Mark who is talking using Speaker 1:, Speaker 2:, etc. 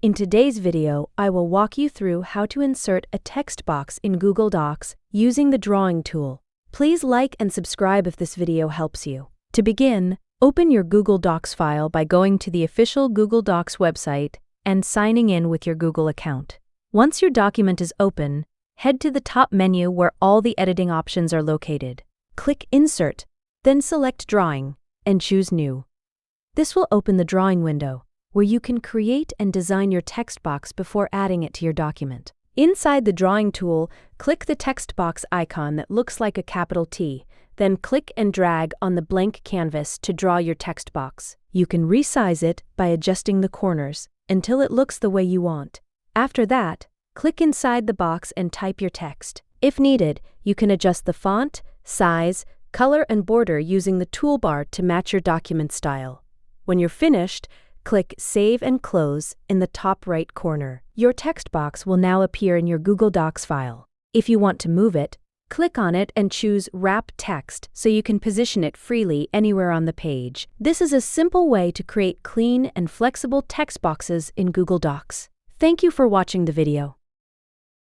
Speaker 1: In today's video, I will walk you through how to insert a text box in Google Docs using the drawing tool. Please like and subscribe if this video helps you. To begin, open your Google Docs file by going to the official Google Docs website and signing in with your Google account. Once your document is open, head to the top menu where all the editing options are located. Click Insert, then select Drawing, and choose New. This will open the drawing window, where you can create and design your text box before adding it to your document. Inside the drawing tool, click the text box icon that looks like a capital T, then click and drag on the blank canvas to draw your text box. You can resize it by adjusting the corners until it looks the way you want. After that, click inside the box and type your text. If needed, you can adjust the font, size, color, and border using the toolbar to match your document style. When you're finished, click Save and Close in the top right corner. Your text box will now appear in your Google Docs file. If you want to move it, click on it and choose Wrap Text so you can position it freely anywhere on the page. This is a simple way to create clean and flexible text boxes in Google Docs. Thank you for watching the video.